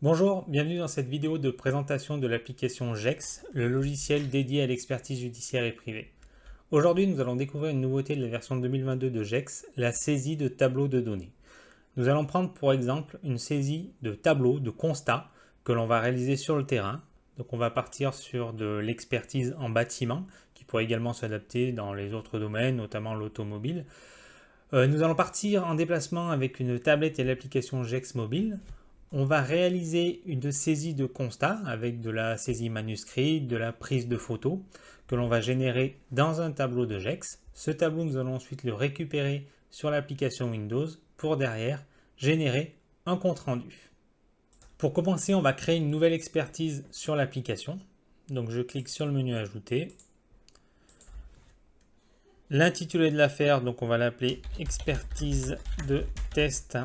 Bonjour, bienvenue dans cette vidéo de présentation de l'application GEX, le logiciel dédié à l'expertise judiciaire et privée. Aujourd'hui, nous allons découvrir une nouveauté de la version 2022 de GEX, la saisie de tableaux de données. Nous allons prendre pour exemple une saisie de tableaux, de constats que l'on va réaliser sur le terrain. Donc on va partir sur de l'expertise en bâtiment, qui pourrait également s'adapter dans les autres domaines, notamment l'automobile. Nous allons partir en déplacement avec une tablette et l'application GEX mobile. On va réaliser une saisie de constat avec de la saisie manuscrite, de la prise de photos que l'on va générer dans un tableau de GEX. Ce tableau, nous allons ensuite le récupérer sur l'application Windows pour derrière générer un compte-rendu. Pour commencer, on va créer une nouvelle expertise sur l'application. Donc je clique sur le menu Ajouter. L'intitulé de l'affaire, donc on va l'appeler expertise de test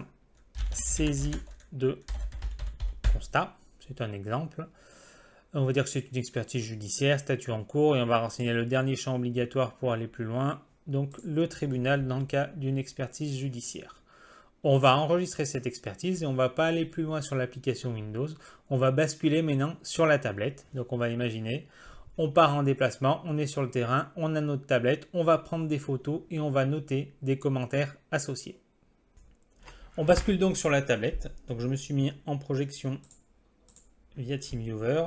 saisie de constat. C'est un exemple. On va dire que c'est une expertise judiciaire, statut en cours, et on va renseigner le dernier champ obligatoire pour aller plus loin, donc le tribunal dans le cas d'une expertise judiciaire. On va enregistrer cette expertise et on ne va pas aller plus loin sur l'application Windows. On va basculer maintenant sur la tablette. Donc on va imaginer, on part en déplacement, on est sur le terrain, on a notre tablette, on va prendre des photos et on va noter des commentaires associés. On bascule donc sur la tablette. Donc je me suis mis en projection via TeamViewer.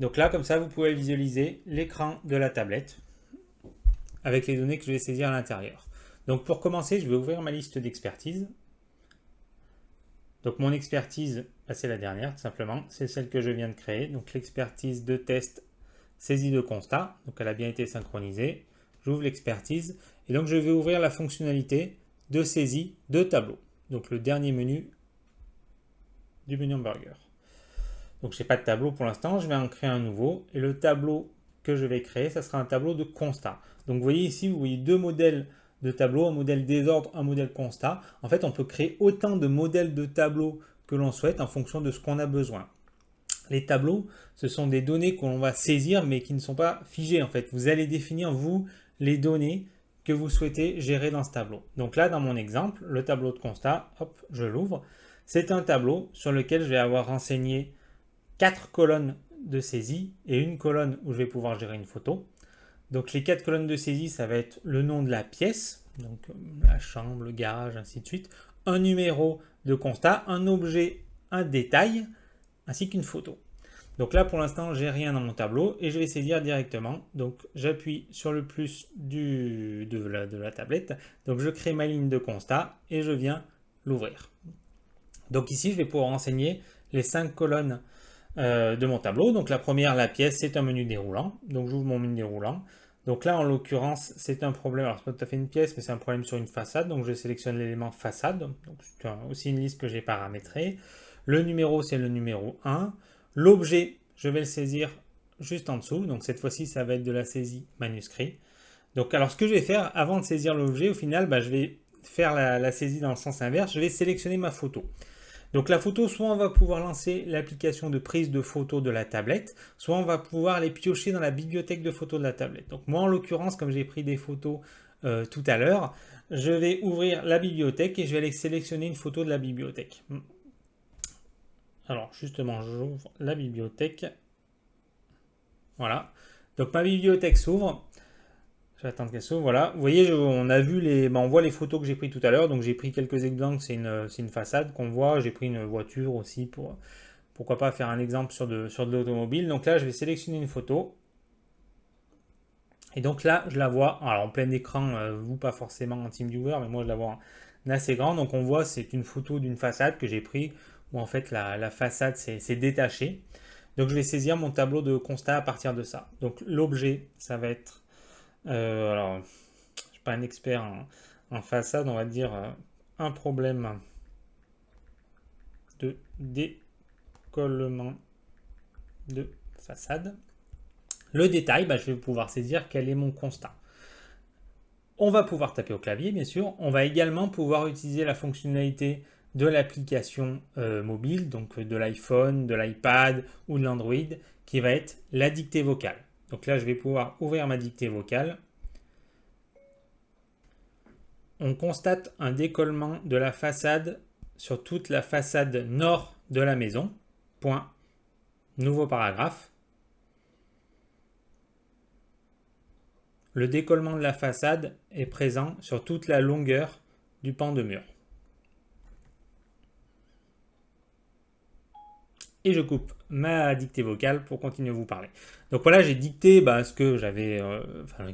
Donc là, comme ça, vous pouvez visualiser l'écran de la tablette avec les données que je vais saisir à l'intérieur. Donc pour commencer, je vais ouvrir ma liste d'expertise. Donc mon expertise, c'est la dernière, tout simplement. C'est celle que je viens de créer. Donc l'expertise de test saisie de constat. Donc elle a bien été synchronisée. J'ouvre l'expertise et donc je vais ouvrir la fonctionnalité de saisie de tableau. Donc le dernier menu du menu hamburger. Donc je n'ai pas de tableau pour l'instant, je vais en créer un nouveau. Et le tableau que je vais créer, ça sera un tableau de constat. Donc vous voyez ici, vous voyez deux modèles de tableau, un modèle désordre, un modèle constat. En fait, on peut créer autant de modèles de tableaux que l'on souhaite en fonction de ce qu'on a besoin. Les tableaux, ce sont des données que l'on va saisir mais qui ne sont pas figées en fait. Vous allez définir, vous, les données que vous souhaitez gérer dans ce tableau. Donc là, dans mon exemple, le tableau de constat, hop, je l'ouvre. C'est un tableau sur lequel je vais avoir renseigné 4 colonnes de saisie et une colonne où je vais pouvoir gérer une photo. Donc les 4 colonnes de saisie, ça va être le nom de la pièce, donc la chambre, le garage, ainsi de suite, un numéro de constat, un objet, un détail, ainsi qu'une photo. Donc là, pour l'instant, j'ai rien dans mon tableau et je vais saisir directement. Donc j'appuie sur le plus de la tablette. Donc je crée ma ligne de constat et je viens l'ouvrir. Donc ici, je vais pouvoir renseigner les 5 colonnes de mon tableau. Donc la première, la pièce, c'est un menu déroulant. Donc j'ouvre mon menu déroulant. Donc là, en l'occurrence, c'est un problème. Alors, c'est pas tout à fait une pièce, mais c'est un problème sur une façade. Donc je sélectionne l'élément façade. Donc c'est aussi une liste que j'ai paramétrée. Le numéro, c'est le numéro 1. L'objet, je vais le saisir juste en dessous. Donc cette fois-ci, ça va être de la saisie manuscrit. Donc alors, ce que je vais faire avant de saisir l'objet, au final, je vais faire la saisie dans le sens inverse. Je vais sélectionner ma photo. Donc la photo, soit on va pouvoir lancer l'application de prise de photos de la tablette, soit on va pouvoir les piocher dans la bibliothèque de photos de la tablette. Donc moi en l'occurrence, comme j'ai pris des photos tout à l'heure, je vais ouvrir la bibliothèque et je vais aller sélectionner une photo de la bibliothèque. Alors justement, j'ouvre la bibliothèque. Voilà. Donc ma bibliothèque s'ouvre. Je vais attendre qu'elle s'ouvre. Voilà. Vous voyez, on a vu on voit les photos que j'ai prises tout à l'heure. Donc j'ai pris quelques exemples. C'est une façade qu'on voit. J'ai pris une voiture aussi pourquoi pas faire un exemple sur de l'automobile. Donc là, je vais sélectionner une photo. Et donc là, je la vois alors en plein écran. Vous, pas forcément en TeamViewer, mais moi, je la vois en assez grand. Donc on voit, c'est une photo d'une façade que j'ai prise où en fait la façade s'est détachée. Donc je vais saisir mon tableau de constat à partir de ça. Donc l'objet, ça va être alors, je ne suis pas un expert en façade, on va dire un problème de décollement de façade. Le détail, je vais pouvoir saisir quel est mon constat. On va pouvoir taper au clavier, bien sûr. On va également pouvoir utiliser la fonctionnalité de l'application mobile, donc de l'iPhone, de l'iPad ou de l'Android, qui va être la dictée vocale. Donc là, je vais pouvoir ouvrir ma dictée vocale. On constate un décollement de la façade sur toute la façade nord de la maison, point, nouveau paragraphe. Le décollement de la façade est présent sur toute la longueur du pan de mur. Et je coupe ma dictée vocale pour continuer à vous parler. Donc voilà, j'ai dicté ce que j'avais,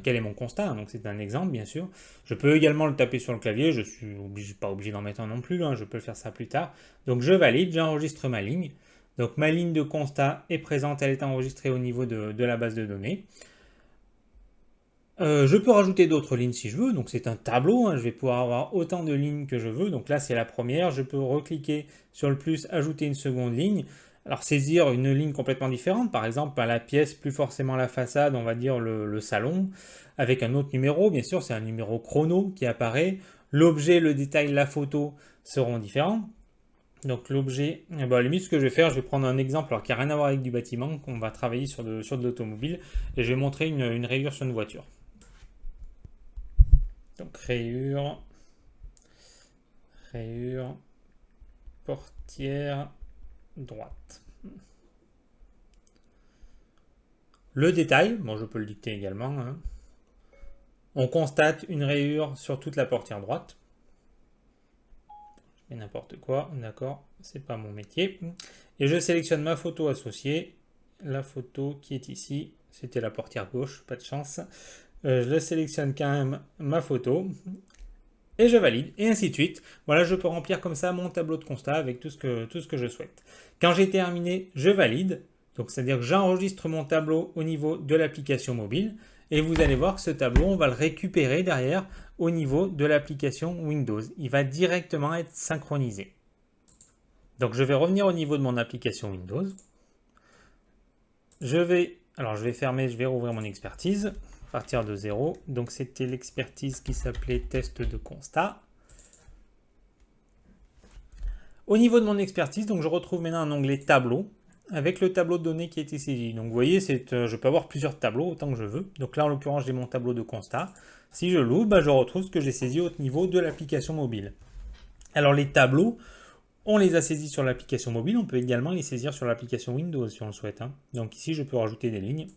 quel est mon constat, donc c'est un exemple bien sûr. Je peux également le taper sur le clavier, je suis pas obligé d'en mettre un non plus, je peux faire ça plus tard. Donc je valide, j'enregistre ma ligne. Donc ma ligne de constat est présente, elle est enregistrée au niveau de la base de données. Je peux rajouter d'autres lignes si je veux, donc c'est un tableau, je vais pouvoir avoir autant de lignes que je veux. Donc là c'est la première, je peux recliquer sur le plus, ajouter une seconde ligne. Alors saisir une ligne complètement différente, par exemple la pièce, plus forcément la façade, on va dire le salon, avec un autre numéro, bien sûr c'est un numéro chrono qui apparaît. L'objet, le détail, la photo seront différents. Donc l'objet, à la limite ce que je vais faire, je vais prendre un exemple qui n'a rien à voir avec du bâtiment, qu'on va travailler sur de l'automobile, et je vais montrer une rayure sur une voiture. Donc rayure, portière droite. Le détail, je peux le dicter également. On constate une rayure sur toute la portière droite. Je fais n'importe quoi, d'accord, c'est pas mon métier. Et je sélectionne ma photo associée. La photo qui est ici, c'était la portière gauche, pas de chance. Je sélectionne quand même ma photo. Et je valide, et ainsi de suite. Voilà, je peux remplir comme ça mon tableau de constat avec tout ce que je souhaite. Quand j'ai terminé, je valide. Donc, c'est-à-dire que j'enregistre mon tableau au niveau de l'application mobile. Et vous allez voir que ce tableau, on va le récupérer derrière au niveau de l'application Windows. Il va directement être synchronisé. Donc, je vais revenir au niveau de mon application Windows. Je vais fermer, je vais rouvrir mon expertise. Partir de 0. Donc c'était l'expertise qui s'appelait test de constat. Au niveau de mon expertise, donc je retrouve maintenant un onglet tableau avec le tableau de données qui a été saisi. Donc vous voyez, je peux avoir plusieurs tableaux autant que je veux. Donc là en l'occurrence j'ai mon tableau de constat. Si je l'ouvre, je retrouve ce que j'ai saisi au niveau de l'application mobile. Alors les tableaux, on les a saisis sur l'application mobile, on peut également les saisir sur l'application Windows si on le souhaite. Donc ici je peux rajouter des lignes.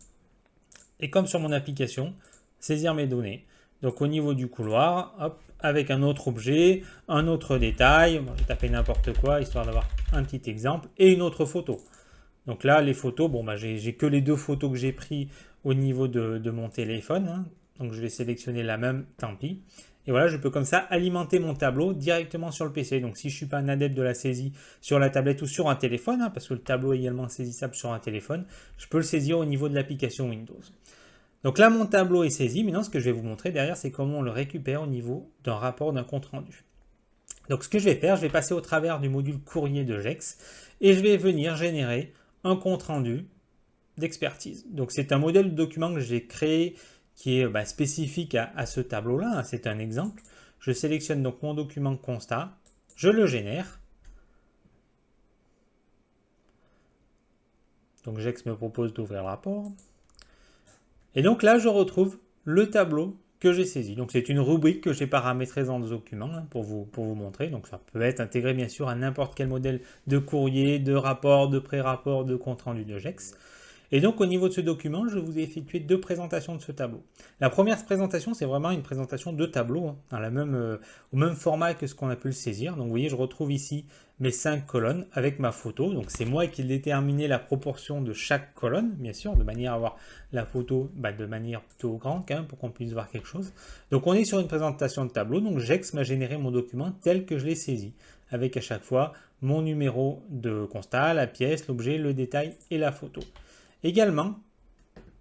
Et comme sur mon application, saisir mes données. Donc au niveau du couloir, hop, avec un autre objet, un autre détail, je vais taper n'importe quoi, histoire d'avoir un petit exemple, et une autre photo. Donc là, les photos, j'ai que les deux photos que j'ai prises au niveau de mon téléphone. Donc je vais sélectionner la même, tant pis. Et voilà, je peux comme ça alimenter mon tableau directement sur le PC. Donc si je ne suis pas un adepte de la saisie sur la tablette ou sur un téléphone, parce que le tableau est également saisissable sur un téléphone, je peux le saisir au niveau de l'application Windows. Donc là, mon tableau est saisi. Maintenant, ce que je vais vous montrer derrière, c'est comment on le récupère au niveau d'un rapport, d'un compte rendu. Donc ce que je vais faire, je vais passer au travers du module courrier de Gex et je vais venir générer un compte rendu d'expertise. Donc c'est un modèle de document que j'ai créé qui est spécifique à ce tableau-là. C'est un exemple. Je sélectionne donc mon document constat, je le génère. Donc Gex me propose d'ouvrir le rapport. Et donc là, je retrouve le tableau que j'ai saisi. Donc c'est une rubrique que j'ai paramétrée dans le document pour vous montrer. Donc ça peut être intégré bien sûr à n'importe quel modèle de courrier, de rapport, de pré-rapport, de compte rendu de Gex. Et donc au niveau de ce document, je vous ai effectué 2 présentations de ce tableau. La première présentation, c'est vraiment une présentation de tableau, dans au même format que ce qu'on a pu le saisir. Donc vous voyez, je retrouve ici mes 5 colonnes avec ma photo. Donc c'est moi qui ai déterminé la proportion de chaque colonne, bien sûr, de manière à avoir la photo de manière plutôt grande quand même, pour qu'on puisse voir quelque chose. Donc on est sur une présentation de tableau. Donc Gex m'a généré mon document tel que je l'ai saisi, avec à chaque fois mon numéro de constat, la pièce, l'objet, le détail et la photo. Également,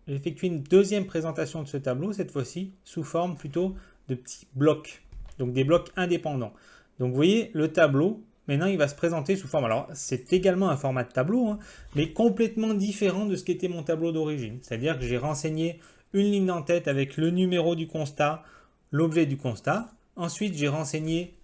j'effectue une deuxième présentation de ce tableau, cette fois-ci sous forme plutôt de petits blocs, donc des blocs indépendants. Donc vous voyez, le tableau, maintenant il va se présenter sous forme, alors c'est également un format de tableau, mais complètement différent de ce qu'était mon tableau d'origine. C'est-à-dire que j'ai renseigné une ligne d'en-tête avec le numéro du constat, l'objet du constat. Ensuite, j'ai renseigné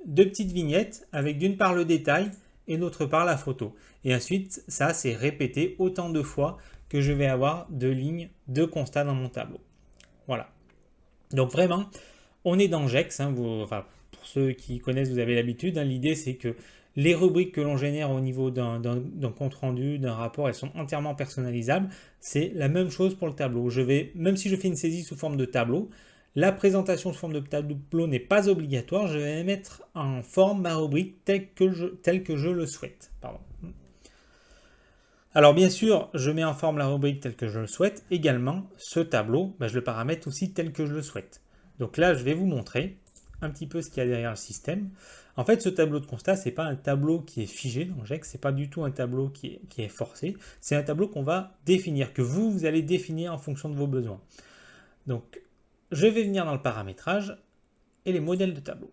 2 petites vignettes avec d'une part le détail et d'autre part la photo. Et ensuite, ça c'est répété autant de fois que je vais avoir de lignes de constat dans mon tableau. Voilà. Donc vraiment, on est dans Gex. Pour ceux qui connaissent, vous avez l'habitude. L'idée c'est que Les rubriques que l'on génère au niveau d'un compte-rendu, d'un rapport, elles sont entièrement personnalisables. C'est la même chose pour le tableau. Même si je fais une saisie sous forme de tableau, la présentation sous forme de tableau n'est pas obligatoire. Je vais mettre en forme ma rubrique telle que je le souhaite. Pardon. Alors bien sûr, je mets en forme la rubrique telle que je le souhaite. Également, ce tableau, je le paramètre aussi tel que je le souhaite. Donc là, je vais vous montrer un petit peu ce qu'il y a derrière le système. En fait, ce tableau de constat, ce n'est pas un tableau qui est figé dans Gex, ce n'est pas du tout un tableau qui est forcé. C'est un tableau qu'on va définir, que vous allez définir en fonction de vos besoins. Donc, je vais venir dans le paramétrage et les modèles de tableau.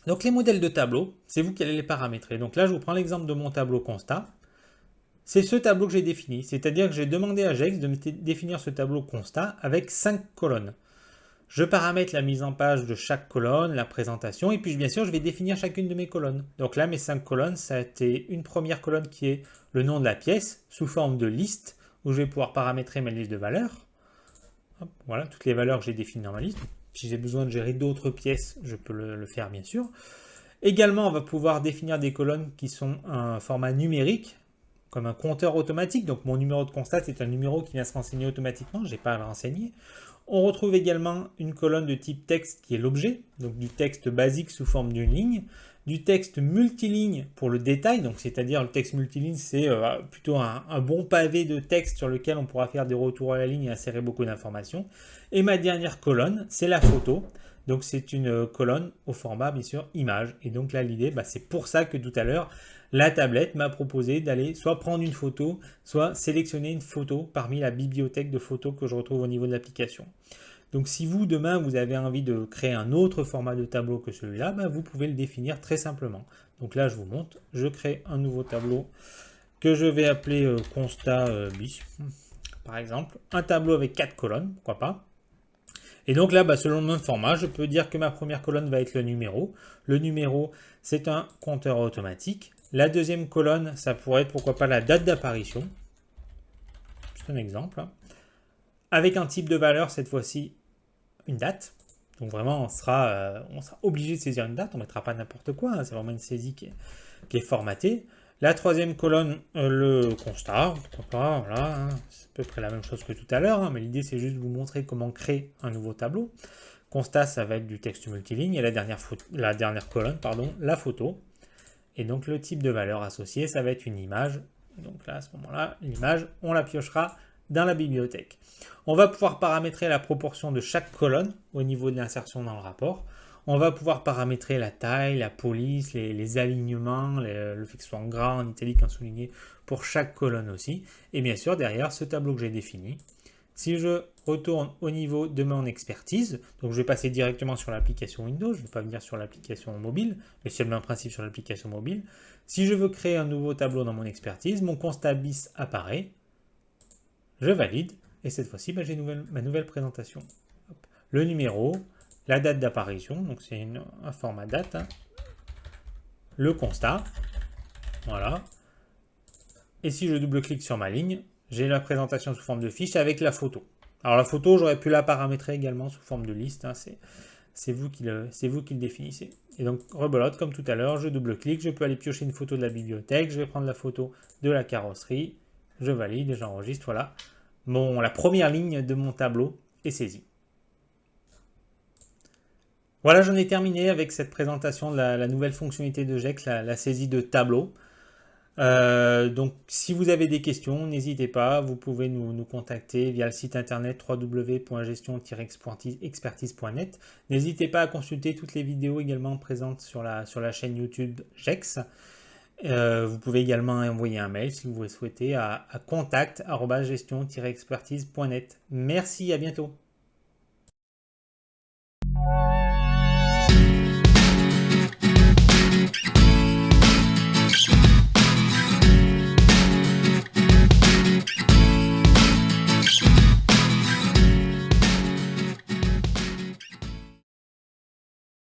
Donc, les modèles de tableau, c'est vous qui allez les paramétrer. Donc là, je vous prends l'exemple de mon tableau constat. C'est ce tableau que j'ai défini, c'est-à-dire que j'ai demandé à Gex de me définir ce tableau constat avec 5 colonnes. Je paramètre la mise en page de chaque colonne, la présentation, et puis bien sûr, je vais définir chacune de mes colonnes. Donc là, mes 5 colonnes, ça a été une première colonne qui est le nom de la pièce, sous forme de liste, où je vais pouvoir paramétrer ma liste de valeurs. Hop, voilà, toutes les valeurs que j'ai définies dans ma liste. Si j'ai besoin de gérer d'autres pièces, je peux le faire, bien sûr. Également, on va pouvoir définir des colonnes qui sont un format numérique, comme un compteur automatique. Donc mon numéro de constat, c'est un numéro qui vient se renseigner automatiquement, je n'ai pas à le renseigner. On retrouve également une colonne de type texte qui est l'objet, donc du texte basique sous forme d'une ligne, du texte multiligne pour le détail, donc c'est-à-dire le texte multiligne, c'est plutôt un bon pavé de texte sur lequel on pourra faire des retours à la ligne et insérer beaucoup d'informations. Et ma dernière colonne, c'est la photo. Donc c'est une colonne au format bien sûr image. Et donc là l'idée, c'est pour ça que tout à l'heure, la tablette m'a proposé d'aller soit prendre une photo, soit sélectionner une photo parmi la bibliothèque de photos que je retrouve au niveau de l'application. Donc si vous, demain, vous avez envie de créer un autre format de tableau que celui-là, vous pouvez le définir très simplement. Donc là, je vous montre, je crée un nouveau tableau que je vais appeler constat bis, par exemple. Un tableau avec 4 colonnes, pourquoi pas. Et donc là, selon le même format, je peux dire que ma première colonne va être le numéro. Le numéro, c'est un compteur automatique. La deuxième colonne, ça pourrait être pourquoi pas la date d'apparition. C'est un exemple. Avec un type de valeur, cette fois-ci, une date. Donc vraiment, on sera obligé de saisir une date. On ne mettra pas n'importe quoi. C'est vraiment une saisie qui est formatée. La troisième colonne, le constat. Pourquoi pas, voilà. C'est à peu près la même chose que tout à l'heure. Mais l'idée, c'est juste de vous montrer comment créer un nouveau tableau. Constat, ça va être du texte multiligne. Et la dernière colonne, la photo. Et donc le type de valeur associé, ça va être une image. Donc là, à ce moment-là, l'image, on la piochera dans la bibliothèque. On va pouvoir paramétrer la proportion de chaque colonne au niveau de l'insertion dans le rapport. On va pouvoir paramétrer la taille, la police, les alignements, le fait que ce soit en gras, en italique, en souligné pour chaque colonne aussi. Et bien sûr, derrière, ce tableau que j'ai défini. Si je retourne au niveau de mon expertise, donc je vais passer directement sur l'application Windows, je ne vais pas venir sur l'application mobile, mais c'est le même principe sur l'application mobile. Si je veux créer un nouveau tableau dans mon expertise, mon constat bis apparaît, je valide, et cette fois-ci, j'ai ma nouvelle présentation. Hop. Le numéro, la date d'apparition, donc c'est un format date, le constat, voilà. Et si je double-clique sur ma ligne, j'ai la présentation sous forme de fiche avec la photo. Alors la photo, j'aurais pu la paramétrer également sous forme de liste. C'est vous qui le définissez. Et donc, rebelote, comme tout à l'heure, je double-clique, je peux aller piocher une photo de la bibliothèque, je vais prendre la photo de la carrosserie, je valide et j'enregistre, voilà. La première ligne de mon tableau est saisie. Voilà, j'en ai terminé avec cette présentation de la nouvelle fonctionnalité de Gex, la saisie de tableau. Donc si vous avez des questions, n'hésitez pas, vous pouvez nous contacter via le site internet www.gestion-expertise.net. N'hésitez pas à consulter toutes les vidéos également présentes sur la chaîne YouTube Gex. Vous pouvez également envoyer un mail si vous le souhaitez à contact@gestion-expertise.net. Merci, à bientôt.